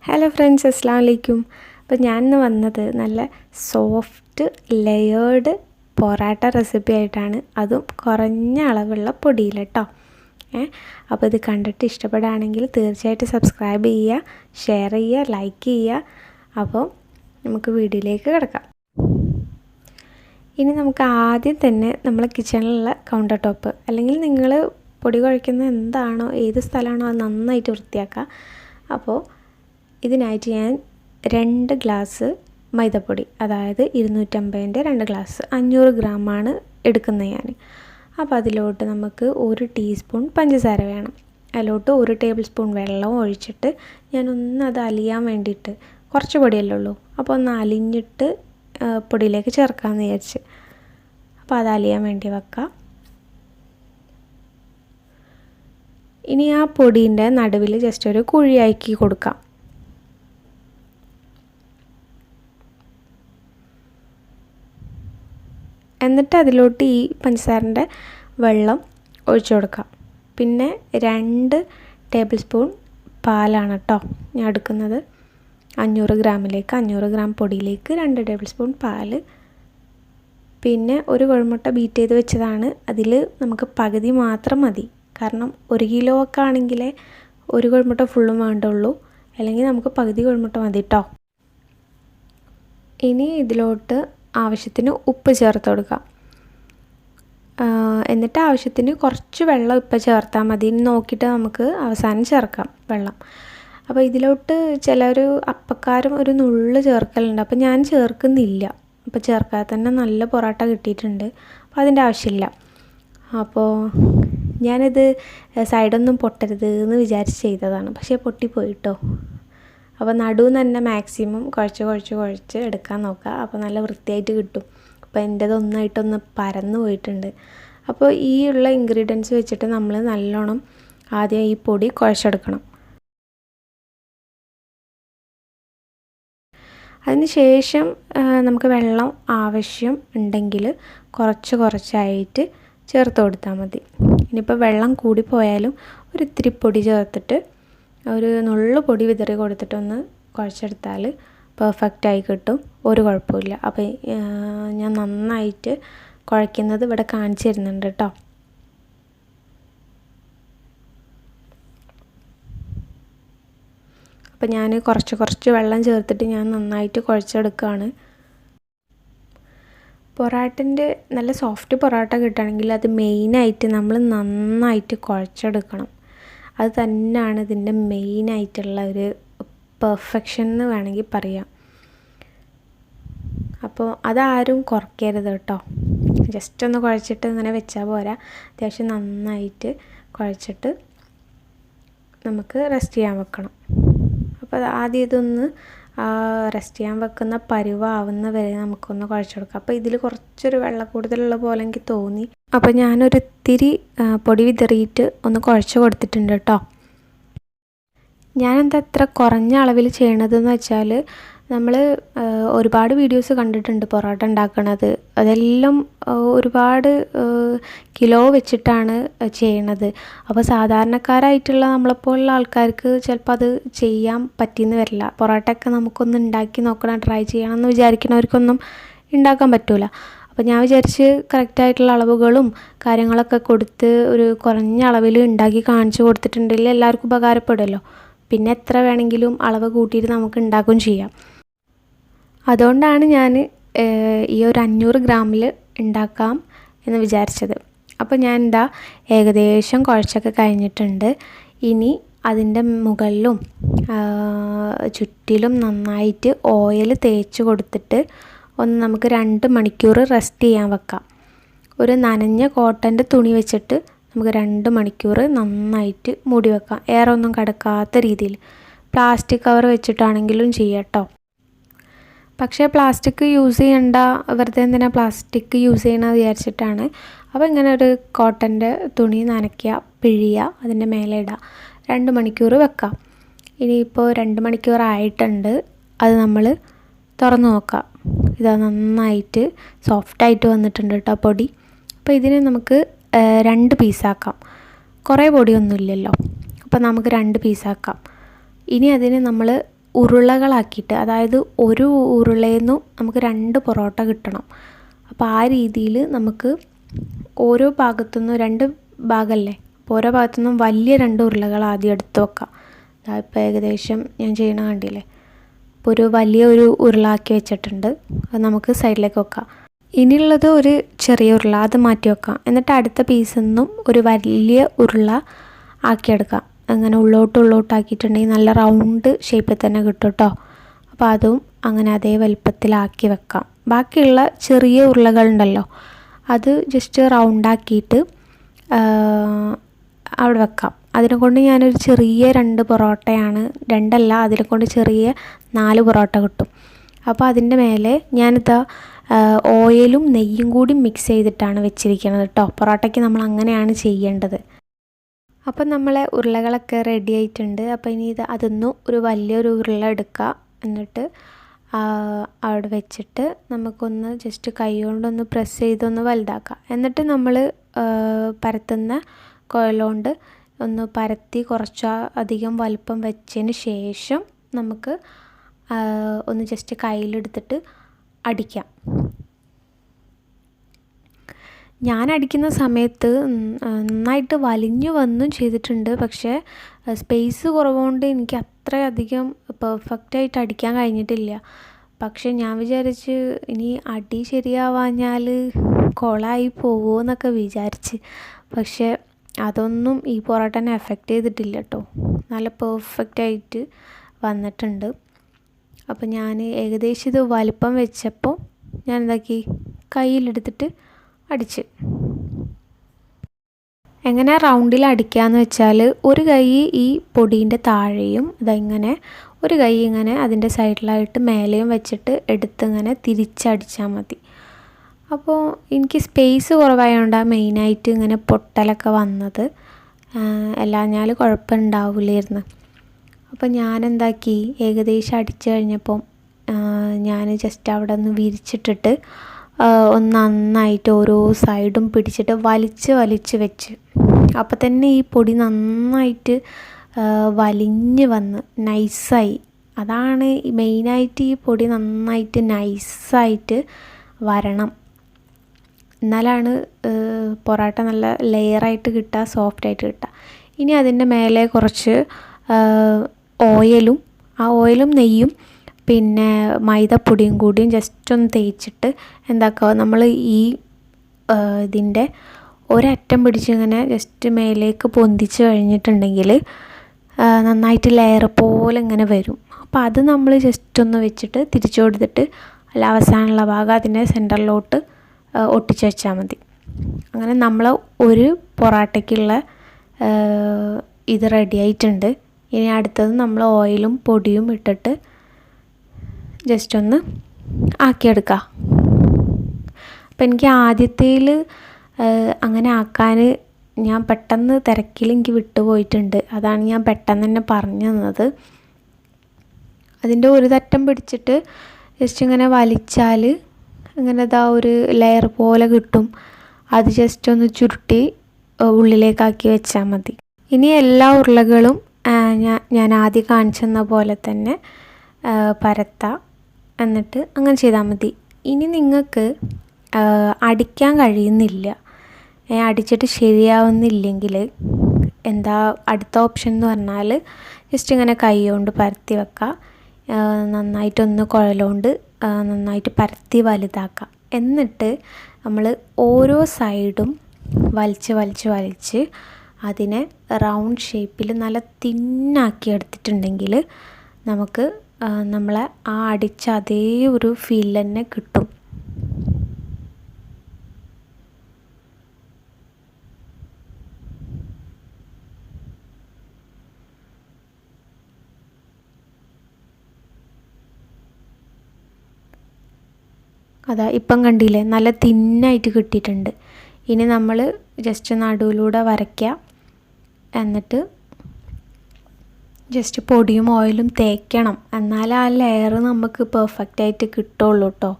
Hello friends, അസ്സലാമു അലൈക്കും. അപ്പോൾ ഞാനിന്ന് വന്നത് നല്ല സോഫ്റ്റ് ലെയേർഡ് പൊറാട്ട റെസിപ്പി ആയിട്ടാണ്. അതും കുറഞ്ഞ അളവുള്ള പൊടിയിൽ കേട്ടോ. അപ്പോൾ ഇത് കണ്ടിട്ട് ഇഷ്ടപ്പെടുകയാണെങ്കിൽ തീർച്ചയായിട്ടും സബ്സ്ക്രൈബ് ചെയ്യുക, ഷെയർ ചെയ്യുക, ലൈക്ക് ചെയ്യുക. അപ്പോൾ നമുക്ക് വീഡിയോയിലേക്ക് കിടക്കാം. ഇനി നമുക്ക് ആദ്യം തന്നെ നമ്മളെ കിച്ചണിലുള്ള കൗണ്ടർ ടോപ്പ് അല്ലെങ്കിൽ നിങ്ങൾ പൊടി കുഴയ്ക്കുന്ന എന്താണോ ഏത് സ്ഥലമാണോ അത് നന്നായിട്ട് വൃത്തിയാക്കുക. അപ്പോൾ ഇതിനായിട്ട് ഞാൻ 2 ഗ്ലാസ് മൈദപ്പൊടി, അതായത് 250-ൻ്റെ 2 ഗ്ലാസ് 500 ഗ്രാമാണ് എടുക്കുന്നത് ഞാൻ. അപ്പോൾ അതിലോട്ട് നമുക്ക് 1 ടീസ്പൂൺ പഞ്ചസാര വേണം. അതിലോട്ട് 1 ടേബിൾ സ്പൂൺ വെള്ളം ഒഴിച്ചിട്ട് അത് അലിയാൻ വേണ്ടിയിട്ട്, കുറച്ച് പൊടിയല്ലേ ഉള്ളൂ, അപ്പോൾ ഒന്ന് അലിഞ്ഞിട്ട് പൊടിയിലേക്ക് ചേർക്കാമെന്ന് വിചാരിച്ച്. അപ്പോൾ അത് അലിയാൻ വേണ്ടി വെക്കാം. ഇനി ആ പൊടീൻ്റെ നടുവിൽ ജസ്റ്റ് ഒരു കുഴിയാക്കി കൊടുക്കാം. എന്നിട്ട് അതിലോട്ട് ഈ പഞ്ചസാരൻ്റെ വെള്ളം ഒഴിച്ചു കൊടുക്കാം. പിന്നെ 2 ടേബിൾ സ്പൂൺ പാലാണ് കേട്ടോ ഞാൻ എടുക്കുന്നത്. 500 ഗ്രാമിലേക്ക് 500 ഗ്രാം പൊടിയിലേക്ക് 2 ടേബിൾ സ്പൂൺ പാൽ. പിന്നെ ഒരു കോഴിമുട്ട ബീറ്റ് ചെയ്ത് വെച്ചതാണ്. അതിൽ നമുക്ക് പകുതി മാത്രം മതി. കാരണം 1 കിലോ ഒക്കെ ആണെങ്കിൽ 1 കോഴിമുട്ട ഫുള്ളും വേണ്ടുള്ളൂ, അല്ലെങ്കിൽ നമുക്ക് പകുതി കോഴിമുട്ട മതി കേട്ടോ. ഇനി ഇതിലോട്ട് ആവശ്യത്തിന് ഉപ്പ് ചേർത്ത് കൊടുക്കാം. എന്നിട്ട് ആവശ്യത്തിന് കുറച്ച് വെള്ളം ഇപ്പം ചേർത്താൽ മതി. നോക്കിയിട്ട് നമുക്ക് അവസാനം ചേർക്കാം വെള്ളം. അപ്പോൾ ഇതിലോട്ട് ചിലർ അപ്പക്കാരം ഒരു നുള്ള് ചേർക്കലുണ്ട്. അപ്പോൾ ഞാൻ ചേർക്കുന്നില്ല. അപ്പോൾ ചേർക്കാതെ തന്നെ നല്ല പൊറോട്ട കിട്ടിയിട്ടുണ്ട്. അപ്പോൾ അതിൻ്റെ ആവശ്യമില്ല. അപ്പോൾ ഞാനിത് സൈഡൊന്നും പൊട്ടരുത് എന്ന് വിചാരിച്ച് ചെയ്തതാണ്, പക്ഷേ പൊട്ടിപ്പോയിട്ടോ. അപ്പോൾ നടുവെന്ന് തന്നെ മാക്സിമം കുഴച്ച് എടുക്കാൻ നോക്കുക. അപ്പോൾ നല്ല വൃത്തിയായിട്ട് കിട്ടും. അപ്പോൾ എൻ്റേത് ഒന്നായിട്ടൊന്ന് പരന്ന് പോയിട്ടുണ്ട്. അപ്പോൾ ഈ ഉള്ള ഇൻഗ്രീഡിയൻസ് വെച്ചിട്ട് നമ്മൾ നല്ലോണം ആദ്യം ഈ പൊടി കുഴച്ചെടുക്കണം. അതിന് ശേഷം നമുക്ക് വെള്ളം ആവശ്യം ഉണ്ടെങ്കിൽ കുറച്ചായിട്ട് ചേർത്ത് കൊടുത്താൽ മതി. ഇനിയിപ്പോൾ വെള്ളം കൂടിപ്പോയാലും ഒരു ഇത്തിരി പൊടി ചേർത്തിട്ട് ഒരു നുള്ളു പൊടി വിതറി കൊടുത്തിട്ടൊന്ന് കുഴച്ചെടുത്താൽ പെർഫെക്റ്റായി കിട്ടും, ഒരു കുഴപ്പമില്ല. അപ്പോൾ ഞാൻ നന്നായിട്ട് കുഴയ്ക്കുന്നത് ഇവിടെ കാണിച്ചു തരുന്നുണ്ട് കേട്ടോ. അപ്പോൾ ഞാൻ കുറച്ച് വെള്ളം ചേർത്തിട്ട് ഞാൻ നന്നായിട്ട് കുഴച്ചെടുക്കുകയാണ്. പൊറാട്ടൻ്റെ നല്ല സോഫ്റ്റ് പൊറാട്ട കിട്ടുകയാണെങ്കിൽ അത് മെയിനായിട്ട് നമ്മൾ നന്നായിട്ട് കുഴച്ചെടുക്കണം. അത് തന്നെയാണ് ഇതിൻ്റെ മെയിനായിട്ടുള്ള ഒരു പെർഫെക്ഷൻ എന്ന് വേണമെങ്കിൽ പറയാം. അപ്പോൾ അതാരും കുറയ്ക്കരുത് കേട്ടോ. ജസ്റ്റ് ഒന്ന് കുഴച്ചിട്ട് ഇങ്ങനെ വെച്ചാൽ പോരാ. അത്യാവശ്യം നന്നായിട്ട് കുഴച്ചിട്ട് നമുക്ക് റെസ്റ്റ് ചെയ്യാൻ വെക്കണം. അപ്പോൾ ആദ്യം ഇതൊന്ന് റെസ്റ്റ് ചെയ്യാൻ വെക്കുന്ന പരുവാവുന്ന വരെ നമുക്കൊന്ന് കുഴച്ചെടുക്കാം. അപ്പോൾ ഇതിൽ കുറച്ചൊരു വെള്ളം കൂടുതലുള്ള പോലെ എനിക്ക് തോന്നി. അപ്പോൾ ഞാനൊരിത്തിരി പൊടി വിതറിയിട്ട് ഒന്ന് കുഴച്ച് കൊടുത്തിട്ടുണ്ട് കേട്ടോ. ഞാനെന്താ ഇത്ര കുറഞ്ഞ അളവിൽ ചെയ്യണതെന്ന് വെച്ചാൽ, നമ്മൾ ഒരുപാട് വീഡിയോസ് കണ്ടിട്ടുണ്ട് പൊറോട്ട ഉണ്ടാക്കണത്. അതെല്ലാം ഒരുപാട് കിലോ വെച്ചിട്ടാണ് ചെയ്യണത്. അപ്പോൾ സാധാരണക്കാരായിട്ടുള്ള നമ്മളെപ്പോലുള്ള ആൾക്കാർക്ക് ചിലപ്പോൾ അത് ചെയ്യാൻ പറ്റിയെന്ന് വരില്ല. പൊറോട്ടയൊക്കെ നമുക്കൊന്ന് ഉണ്ടാക്കി നോക്കണം, ട്രൈ ചെയ്യണം എന്ന് വിചാരിക്കുന്നവർക്കൊന്നും ഉണ്ടാക്കാൻ പറ്റില്ല. അപ്പോൾ ഞാൻ വിചാരിച്ച് കറക്റ്റായിട്ടുള്ള അളവുകളും കാര്യങ്ങളൊക്കെ കൊടുത്ത് ഒരു കുറഞ്ഞ അളവിൽ ഉണ്ടാക്കി കാണിച്ചു കൊടുത്തിട്ടുണ്ടെങ്കിൽ എല്ലാവർക്കും ഉപകാരപ്പെടുമല്ലോ. പിന്നെ എത്ര വേണമെങ്കിലും അളവ് കൂട്ടിയിട്ട് നമുക്ക് ഉണ്ടാക്കുകയും ചെയ്യാം. അതുകൊണ്ടാണ് ഞാൻ ഈ ഒരു 500 ഗ്രാമിൽ ഉണ്ടാക്കാം എന്ന് വിചാരിച്ചത്. അപ്പോൾ ഞാൻ ഏകദേശം കുഴച്ചൊക്കെ കഴിഞ്ഞിട്ടുണ്ട്. ഇനി അതിൻ്റെ മുകളിലും ചുറ്റിലും നന്നായിട്ട് ഓയിൽ തേച്ച് കൊടുത്തിട്ട് നമുക്ക് 2 മണിക്കൂർ റെസ്റ്റ് ചെയ്യാൻ വെക്കാം. ഒരു നനഞ്ഞ കോട്ടൻ്റെ തുണി വെച്ചിട്ട് നമുക്ക് 2 മണിക്കൂർ നന്നായിട്ട് മൂടി വെക്കാം, എയർ ഒന്നും കടക്കാത്ത രീതിയിൽ. പ്ലാസ്റ്റിക് കവർ വെച്ചിട്ടാണെങ്കിലും ചെയ്യാം കേട്ടോ. പക്ഷേ പ്ലാസ്റ്റിക് യൂസ് ചെയ്യണ്ട, വെറുതെ എന്തിനാ പ്ലാസ്റ്റിക് യൂസ് ചെയ്യണമെന്ന് വിചാരിച്ചിട്ടാണ്. അപ്പോൾ ഇങ്ങനെ ഒരു കോട്ടൻ്റെ തുണി നനയ്ക്കുക, പിഴിയുക, അതിൻ്റെ മേലെ ഇടുക, 2 മണിക്കൂർ വെക്കാം. ഇനിയിപ്പോൾ 2 മണിക്കൂർ ആയിട്ടുണ്ട്. അത് നമ്മൾ തുറന്ന് നോക്കാം. ഇതാ നന്നായിട്ട് സോഫ്റ്റായിട്ട് വന്നിട്ടുണ്ട് കേട്ടോ പൊടി. അപ്പോൾ ഇതിനെ നമുക്ക് 2 പീസാക്കാം. കുറേ പൊടിയൊന്നുമില്ലല്ലോ, അപ്പോൾ നമുക്ക് 2 പീസാക്കാം. ഇനി അതിന് നമ്മൾ ഉരുളകളാക്കിയിട്ട്, അതായത് ഒരു ഉരുളയിൽ നിന്നും നമുക്ക് 2 പൊറോട്ട കിട്ടണം. അപ്പോൾ ആ രീതിയിൽ നമുക്ക് ഓരോ ഭാഗത്തുനിന്നും 2 ഭാഗമല്ലേ, അപ്പോൾ ഓരോ ഭാഗത്തുനിന്നും വലിയ 2 ഉരുളകൾ ആദ്യം എടുത്ത് വെക്കാം. ഇപ്പോൾ ഏകദേശം ഞാൻ ചെയ്യണ കണ്ടില്ലേ. അപ്പോൾ ഒരു വലിയ ഉരുളാക്കി വെച്ചിട്ടുണ്ട്. അത് നമുക്ക് സൈഡിലേക്ക് വെക്കാം. ഇനിയുള്ളത് ഒരു ചെറിയ ഉരുള, അത് മാറ്റി വെക്കാം. എന്നിട്ട് അടുത്ത പീസിൽ നിന്നും ഒരു വലിയ ഉരുള ആക്കിയെടുക്കാം. അങ്ങനെ ഉള്ളോട്ടാക്കിയിട്ടുണ്ടെങ്കിൽ നല്ല റൗണ്ട് ഷേപ്പിൽ തന്നെ കിട്ടും കേട്ടോ. അപ്പോൾ അതും അങ്ങനെ അതേ വലുപ്പത്തിലാക്കി വെക്കാം. ബാക്കിയുള്ള ചെറിയ ഉരുളകളുണ്ടല്ലോ, അത് ജസ്റ്റ് റൗണ്ടാക്കിയിട്ട് അവിടെ വെക്കാം. അതിനെക്കൊണ്ട് ഞാനൊരു ചെറിയ 2 പൊറോട്ടയാണ്, 2 അല്ല, അതിനെക്കൊണ്ട് ചെറിയ 4 പൊറോട്ട കിട്ടും. അപ്പോൾ അതിൻ്റെ മേലെ ഞാനിതാ ഓയിലും നെയ്യും കൂടി മിക്സ് ചെയ്തിട്ടാണ് വെച്ചിരിക്കുന്നത് കേട്ടോ. പൊറോട്ടയ്ക്ക് നമ്മൾ അങ്ങനെയാണ് ചെയ്യേണ്ടത്. അപ്പം നമ്മളെ ഉരുളകളൊക്കെ റെഡി ആയിട്ടുണ്ട്. അപ്പോൾ ഇനി അതൊന്നും ഒരു വലിയൊരു ഉരുള എടുക്കുക. എന്നിട്ട് അവിടെ വെച്ചിട്ട് നമുക്കൊന്ന് ജസ്റ്റ് കൈ കൊണ്ടൊന്ന് പ്രസ് ചെയ്തൊന്ന് വലുതാക്കാം. എന്നിട്ട് നമ്മൾ പരത്തുന്ന കോയിലുകൊണ്ട് ഒന്ന് പരത്തി കുറച്ച് അധികം വലുപ്പം വെച്ചതിന് ശേഷം നമുക്ക് ഒന്ന് ജസ്റ്റ് കയ്യിലെടുത്തിട്ട് അടിക്കാം. ഞാൻ അടിക്കുന്ന സമയത്ത് നന്നായിട്ട് വലിഞ്ഞു വന്നും ചെയ്തിട്ടുണ്ട്. പക്ഷേ സ്പേസ് കുറവുകൊണ്ട് എനിക്ക് അത്രയധികം പെർഫെക്റ്റായിട്ട് അടിക്കാൻ കഴിഞ്ഞിട്ടില്ല. പക്ഷെ ഞാൻ വിചാരിച്ച് ഇനി അടി ശരിയാവാഞ്ഞാൽ കൊളായി പോകുമോ എന്നൊക്കെ വിചാരിച്ച്. പക്ഷേ അതൊന്നും ഈ പൊറോട്ടനെ എഫക്റ്റ് ചെയ്തിട്ടില്ല കേട്ടോ. നല്ല പെർഫെക്റ്റായിട്ട് വന്നിട്ടുണ്ട്. അപ്പോൾ ഞാൻ ഏകദേശം ഇത് വലിപ്പം വെച്ചപ്പോൾ ഞാൻ എന്താക്കി, കയ്യിലെടുത്തിട്ട് അടിച്ച്. എങ്ങനെ റൗണ്ടിൽ അടിക്കാമെന്ന് വെച്ചാൽ ഒരു കൈ ഈ പൊടീൻ്റെ താഴെയും ഇങ്ങനെ ഒരു കൈ ഇങ്ങനെ അതിൻ്റെ സൈഡിലായിട്ട് മേലെയും വെച്ചിട്ട് എടുത്തിങ്ങനെ തിരിച്ചടിച്ചാൽ മതി. അപ്പോൾ എനിക്ക് സ്പേസ് കുറവായതുകൊണ്ടാണ് മെയിനായിട്ട് ഇങ്ങനെ പൊട്ടലൊക്കെ വന്നത്. അല്ലാഞ്ഞാൽ കുഴപ്പമുണ്ടാവില്ലായിരുന്നു. അപ്പോൾ ഞാനെന്താക്കി, ഏകദേശം അടിച്ചു കഴിഞ്ഞപ്പം ഞാൻ ജസ്റ്റ് അവിടെ ഒന്ന് വിരിച്ചിട്ടിട്ട് ഒന്ന് നന്നായിട്ട് ഓരോ സൈഡും പിടിച്ചിട്ട് വലിച്ച് വെച്ച്. അപ്പോൾ തന്നെ ഈ പൊടി നന്നായിട്ട് വലിഞ്ഞ് വന്ന് നൈസായി. അതാണ് മെയിനായിട്ട്, ഈ പൊടി നന്നായിട്ട് നൈസായിട്ട് വരണം. എന്നാലാണ് പൊറോട്ട നല്ല ലെയറായിട്ട് കിട്ടുക, സോഫ്റ്റായിട്ട് കിട്ടുക. ഇനി അതിൻ്റെ മേലെ കുറച്ച് ഓയിലും നെയ്യും പിന്നെ മൈദപ്പൊടിയും കൂടിയും ജസ്റ്റ് ഒന്ന് തേച്ചിട്ട് എന്താക്കുക, നമ്മൾ ഈ ഇതിൻ്റെ ഒരറ്റം പിടിച്ചിങ്ങനെ ജസ്റ്റ് മേലേക്ക് പൊന്തിച്ച് കഴിഞ്ഞിട്ടുണ്ടെങ്കിൽ നന്നായിട്ട് ലെയർ പോലെ ഇങ്ങനെ വരും. അപ്പോൾ അത് നമ്മൾ ജസ്റ്റ് ഒന്ന് വെച്ചിട്ട് തിരിച്ചു കൊടുത്തിട്ട് അല്ല അവസാനമുള്ള ഭാഗം അതിൻ്റെ സെൻറ്ററിലോട്ട് ഒട്ടിച്ച് വെച്ചാൽ മതി. അങ്ങനെ നമ്മൾ ഒരു പൊറോട്ടയ്ക്കുള്ള ഇത് റെഡി ആയിട്ടുണ്ട്. ഇനി അടുത്തത് നമ്മൾ ഓയിലും പൊടിയും ഇട്ടിട്ട് ജസ്റ്റ് ഒന്ന് ആക്കിയെടുക്കുക. അപ്പം എനിക്ക് ആദ്യത്തേൽ അങ്ങനെ ആക്കാൻ ഞാൻ പെട്ടെന്ന് തിരക്കിൽ എനിക്ക് വിട്ടുപോയിട്ടുണ്ട്. അതാണ് ഞാൻ പെട്ടെന്ന് തന്നെ പറഞ്ഞു തന്നത്. അതിൻ്റെ ഒരു തറ്റം പിടിച്ചിട്ട് ജസ്റ്റ് ഇങ്ങനെ വലിച്ചാൽ ഇങ്ങനെ ഒരു ലെയർ പോലെ കിട്ടും. അത് ജസ്റ്റ് ഒന്ന് ചുരുട്ടി ഉള്ളിലേക്കാക്കി വെച്ചാൽ മതി. ഇനി എല്ലാ ഉരുളകളും ഞാൻ ആദ്യം കാണിച്ചെന്ന പോലെ തന്നെ പരത്താം. എന്നിട്ട് അങ്ങനെ ചെയ്താൽ മതി. ഇനി നിങ്ങൾക്ക് അടിക്കാൻ കഴിയുന്നില്ല, അടിച്ചിട്ട് ശരിയാവുന്നില്ലെങ്കിൽ എന്താ അടുത്ത ഓപ്ഷൻ എന്ന് പറഞ്ഞാൽ ജസ്റ്റ് ഇങ്ങനെ കൈ കൊണ്ട് പരത്തി വെക്കുക. നന്നായിട്ടൊന്ന് കുഴലുകൊണ്ട് നന്നായിട്ട് പരത്തി വലുതാക്കുക. എന്നിട്ട് നമ്മൾ ഓരോ സൈഡും വലിച്ച് അതിനെ റൗണ്ട് ഷേപ്പിൽ നല്ല തിന്നാക്കി എടുത്തിട്ടുണ്ടെങ്കിൽ നമുക്ക് നമ്മളെ ആ അടിച്ച അതേ ഒരു ഫീൽ തന്നെ കിട്ടും. അതാ ഇപ്പം കണ്ടില്ലേ, നല്ല തിന്നായിട്ട് കിട്ടിയിട്ടുണ്ട്. ഇനി നമ്മൾ ജസ്റ്റ് നടുവിലൂടെ വരയ്ക്കുക. എന്നിട്ട് ജസ്റ്റ് പൊടിയും ഓയിലും തേക്കണം. എന്നാൽ ആ ലെയർ നമുക്ക് പെർഫെക്റ്റായിട്ട് കിട്ടുള്ളൂ കേട്ടോ.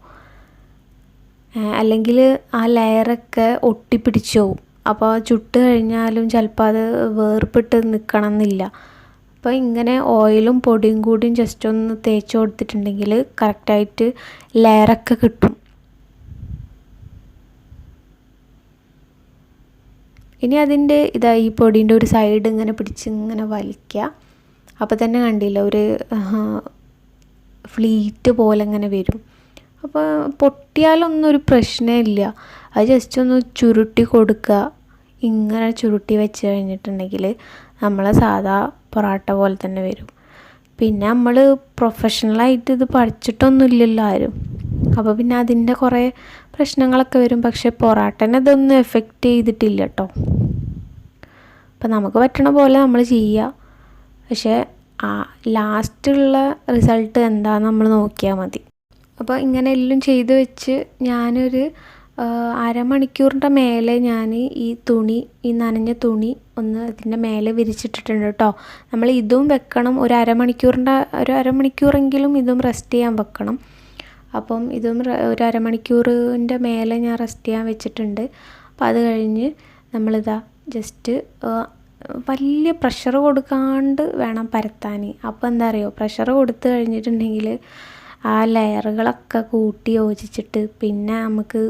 അല്ലെങ്കിൽ ആ ലെയറൊക്കെ ഒട്ടിപ്പിടിച്ചു പോവും. അപ്പോൾ ചുട്ട് കഴിഞ്ഞാലും ചിലപ്പോൾ അത് വേർപിട്ട് നിൽക്കണം എന്നില്ല. അപ്പോൾ ഇങ്ങനെ ഓയിലും പൊടിയും കൂടിയും ജസ്റ്റ് ഒന്ന് തേച്ച് കൊടുത്തിട്ടുണ്ടെങ്കിൽ കറക്റ്റായിട്ട് ലെയറൊക്കെ കിട്ടും. ഇനി അതിൻ്റെ ഈ പൊടീൻ്റെ ഒരു സൈഡ് ഇങ്ങനെ പിടിച്ച് ഇങ്ങനെ വലിക്കുക. അപ്പോൾ തന്നെ കണ്ടില്ല ഒരു ഫ്ലീറ്റ് പോലെ ഇങ്ങനെ വരും. അപ്പോൾ പൊട്ടിയാലൊന്നും ഒരു പ്രശ്നമില്ല. അത് ജസ്റ്റ് ഒന്ന് ചുരുട്ടി കൊടുക്കുക. ഇങ്ങനെ ചുരുട്ടി വെച്ച് കഴിഞ്ഞിട്ടുണ്ടെങ്കിൽ നമ്മളെ സാധാ പൊറാട്ട പോലെ തന്നെ വരും. പിന്നെ നമ്മൾ പ്രൊഫഷണലായിട്ട് ഇത് പഠിച്ചിട്ടൊന്നുമില്ലല്ലോ ആരും. അപ്പോൾ പിന്നെ അതിൻ്റെ കുറേ പ്രശ്നങ്ങളൊക്കെ വരും. പക്ഷേ പൊറാട്ടനെ ഇതൊന്നും എഫക്റ്റ് ചെയ്തിട്ടില്ല കേട്ടോ. അപ്പം നമുക്ക് പറ്റണ പോലെ നമ്മൾ ചെയ്യുക. പക്ഷേ ലാസ്റ്റുള്ള റിസൾട്ട് എന്താണെന്ന് നമ്മൾ നോക്കിയാൽ മതി. അപ്പോൾ ഇങ്ങനെ എല്ലാം ചെയ്ത് വെച്ച് ഞാനൊരു അരമണിക്കൂറിൻ്റെ മേലെ ഞാൻ ഈ നനഞ്ഞ തുണി ഒന്ന് അതിൻ്റെ മേലെ വിരിച്ചിട്ടിട്ടുണ്ട് കേട്ടോ. നമ്മൾ ഇതും വെക്കണം, ഒരു അരമണിക്കൂറെങ്കിലും ഇതും റെസ്റ്റ് ചെയ്യാൻ വെക്കണം. അപ്പം ഇതും ഒരു അരമണിക്കൂറിൻ്റെ മേലെ ഞാൻ റെസ്റ്റ് ചെയ്യാൻ വെച്ചിട്ടുണ്ട്. അപ്പോൾ അത് കഴിഞ്ഞ് നമ്മളിതാ ജസ്റ്റ് വലിയ പ്രഷർ കൊടുക്കാണ്ട് വേണം പരത്താൻ. അപ്പോൾ എന്താ അറിയോ, പ്രഷർ കൊടുത്ത് കഴിഞ്ഞിട്ടുണ്ടെങ്കിൽ ആ ലെയറുകളൊക്കെ കൂട്ടി യോജിച്ചിട്ട് പിന്നെ നമുക്ക്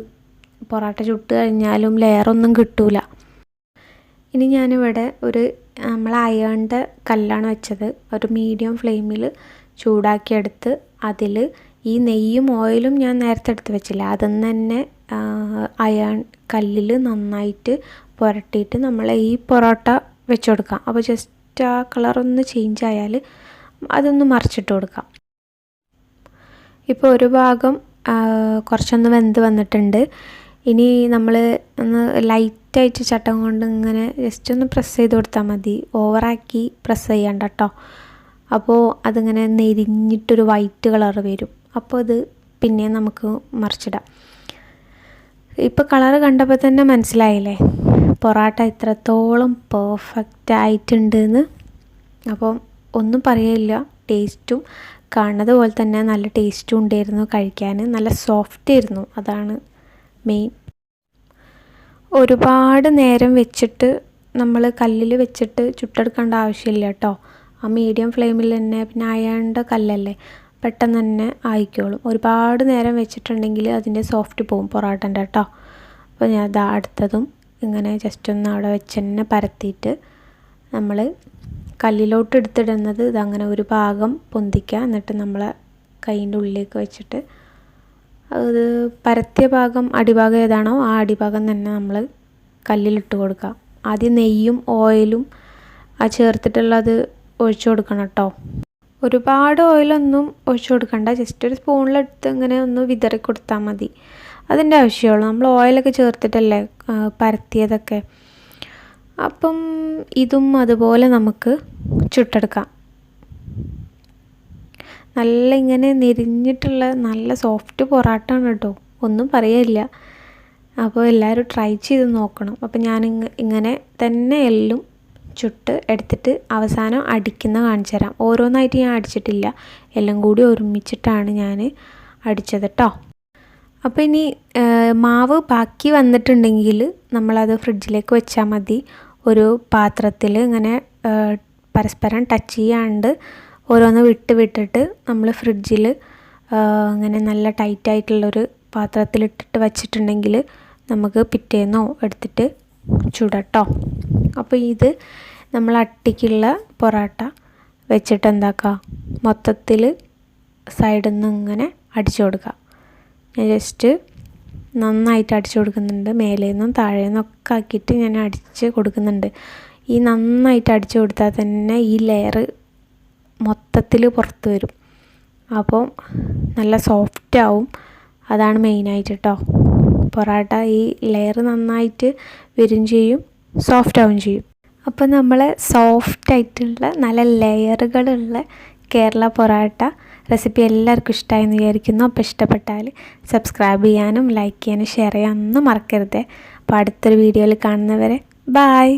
പൊറോട്ട ചുട്ട് കഴിഞ്ഞാലും ലെയറൊന്നും കിട്ടൂല. ഇനി ഞാനിവിടെ നമ്മൾ അയേണിൻ്റെ കല്ലാണ് വെച്ചത്. ഒരു മീഡിയം ഫ്ലെയിമിൽ ചൂടാക്കിയെടുത്ത് അതിൽ ഈ നെയ്യും ഓയിലും ഞാൻ നേരത്തെ എടുത്ത് വെച്ചില്ല, അതൊന്ന് തന്നെ അയേൺ കല്ലിൽ നന്നായിട്ട് പുരട്ടിയിട്ട് നമ്മൾ ഈ പൊറോട്ട വെച്ച് കൊടുക്കാം. അപ്പോൾ ജസ്റ്റ് ആ കളറൊന്ന് ചേഞ്ച് ആയാൽ അതൊന്ന് മറിച്ചിട്ട് കൊടുക്കാം. ഇപ്പോൾ ഒരു ഭാഗം കുറച്ചൊന്ന് വെന്ത് വന്നിട്ടുണ്ട്. ഇനി നമ്മൾ ഒന്ന് ലൈറ്റായിട്ട് ചട്ടം കൊണ്ട് ഇങ്ങനെ ജസ്റ്റ് ഒന്ന് പ്രസ് ചെയ്ത് കൊടുത്താൽ മതി. ഓവറാക്കി പ്രസ് ചെയ്യണ്ട കേട്ടോ. അപ്പോൾ അതിങ്ങനെ നെരിഞ്ഞിട്ടൊരു വൈറ്റ് കളർ വരും. അപ്പോൾ അത് പിന്നെ നമുക്ക് മറിച്ചിടാം. ഇപ്പോൾ കളർ കണ്ടപ്പോൾ തന്നെ മനസ്സിലായില്ലേ പൊറോട്ട ഇത്രത്തോളം പെർഫെക്റ്റ് ആയിട്ടുണ്ടെന്ന്. അപ്പം ഒന്നും പറയില്ല. ടേസ്റ്റും കാണുന്നത് പോലെ തന്നെ നല്ല ടേസ്റ്റും ഉണ്ടായിരുന്നു. കഴിക്കാൻ നല്ല സോഫ്റ്റ് ആയിരുന്നു. അതാണ് മെയിൻ. ഒരുപാട് നേരം വെച്ചിട്ട് നമ്മൾ കല്ലിൽ വെച്ചിട്ട് ചുട്ടെടുക്കേണ്ട ആവശ്യമില്ല കേട്ടോ. ആ മീഡിയം ഫ്ലെയിമിൽ തന്നെ, പിന്നെ അയേണിൻ്റെ കല്ലല്ലേ, പെട്ടെന്ന് തന്നെ ആയിക്കോളും. ഒരുപാട് നേരം വെച്ചിട്ടുണ്ടെങ്കിൽ അതിൻ്റെ സോഫ്റ്റ് പോവും പൊറോട്ടൻ്റെ കേട്ടോ. അപ്പോൾ ഞാൻ അടുത്തതും ഇങ്ങനെ ജസ്റ്റ് ഒന്ന് അവിടെ വെച്ച് തന്നെ പരത്തിയിട്ട് നമ്മൾ കല്ലിലോട്ട് എടുത്തിടുന്നത് ഇതങ്ങനെ ഒരു ഭാഗം പൊന്തിക്കുക. എന്നിട്ട് നമ്മളെ കൈയിൻ്റെ ഉള്ളിലേക്ക് വെച്ചിട്ട് അത് പരത്തിയ ഭാഗം അടിഭാഗം ഏതാണോ ആ അടിഭാഗം തന്നെ നമ്മൾ കല്ലിലിട്ട് കൊടുക്കുക. ആദ്യം നെയ്യും ഓയിലും ചേർത്തിട്ടുള്ളത് ഒഴിച്ചു കൊടുക്കണം കേട്ടോ. ഒരുപാട് ഓയിലൊന്നും ഒഴിച്ചു കൊടുക്കണ്ട. ജസ്റ്റ് ഒരു സ്പൂണിലെടുത്ത് ഇങ്ങനെ ഒന്ന് വിതറി കൊടുത്താൽ മതി. അതിൻ്റെ ആവശ്യമുള്ളൂ. നമ്മൾ ഓയിലൊക്കെ ചേർത്തിട്ടല്ലേ പരത്തിയതൊക്കെ. അപ്പം ഇതും അതുപോലെ നമുക്ക് ചുട്ടെടുക്കാം. നല്ല ഇങ്ങനെ നെരിഞ്ഞിട്ടുള്ള നല്ല സോഫ്റ്റ് പൊറോട്ടയാണ് കേട്ടോ, ഒന്നും പറയാനില്ല. അപ്പോൾ എല്ലാവരും ട്രൈ ചെയ്ത് നോക്കണം. അപ്പോൾ ഞാൻ ഇങ്ങനെ തന്നെ എല്ലാം ചുട്ട് എടുത്തിട്ട് അവസാനം അടിക്കുന്ന കാണിച്ചു തരാം. ഓരോന്നായിട്ട് ഞാൻ അടിച്ചിട്ടില്ല, എല്ലാം കൂടി ഒരുമിച്ചിട്ടാണ് ഞാൻ അടിച്ചത് കേട്ടോ. അപ്പോൾ ഇനി മാവ് ബാക്കി വന്നിട്ടുണ്ടെങ്കിൽ നമ്മളത് ഫ്രിഡ്ജിലേക്ക് വെച്ചാൽ മതി. ഒരു പാത്രത്തിൽ ഇങ്ങനെ പരസ്പരം ടച്ച് ചെയ്യാണ്ട് ഓരോന്ന് വിട്ടിട്ട് നമ്മൾ ഫ്രിഡ്ജിൽ ഇങ്ങനെ നല്ല ടൈറ്റായിട്ടുള്ളൊരു പാത്രത്തിലിട്ടിട്ട് വച്ചിട്ടുണ്ടെങ്കിൽ നമുക്ക് പിറ്റേന്നോ എടുത്തിട്ട് ചുടട്ടോ. അപ്പോൾ ഇത് നമ്മൾ അട്ടിക്കുള്ള പൊറോട്ട വെച്ചിട്ട് എന്താക്കുക, മൊത്തത്തിൽ സൈഡിൽ നിന്ന് ഇങ്ങനെ അടിച്ചു കൊടുക്കുക. ഞാൻ ജസ്റ്റ് നന്നായിട്ട് അടിച്ചു കൊടുക്കുന്നുണ്ട്. മേലേന്നും താഴേന്നും ഒക്കെ ആക്കിയിട്ട് ഞാൻ അടിച്ച് കൊടുക്കുന്നുണ്ട്. ഈ നന്നായിട്ട് അടിച്ചു കൊടുത്താൽ തന്നെ ഈ ലെയർ മൊത്തത്തിൽ പുറത്ത് വരും. അപ്പോൾ നല്ല സോഫ്റ്റ് ആവും. അതാണ് മെയിനായിട്ട് കേട്ടോ. പൊറോട്ട ഈ ലെയർ നന്നായിട്ട് വരും ചെയ്യും, സോഫ്റ്റ് ആവും ചെയ്യും. അപ്പോൾ നമ്മൾ സോഫ്റ്റായിട്ടുള്ള നല്ല ലെയറുകളുള്ള കേരള പൊറോട്ട റെസിപ്പി എല്ലാവർക്കും ഇഷ്ടമായെന്ന് വിചാരിക്കുന്നു. അപ്പോൾ ഇഷ്ടപ്പെട്ടാൽ സബ്സ്ക്രൈബ് ചെയ്യാനും ലൈക്ക് ചെയ്യാനും ഷെയർ ചെയ്യാനൊന്നും മറക്കരുത്. അപ്പോൾ അടുത്തൊരു വീഡിയോയിൽ കാണുന്നവരെ ബായ്.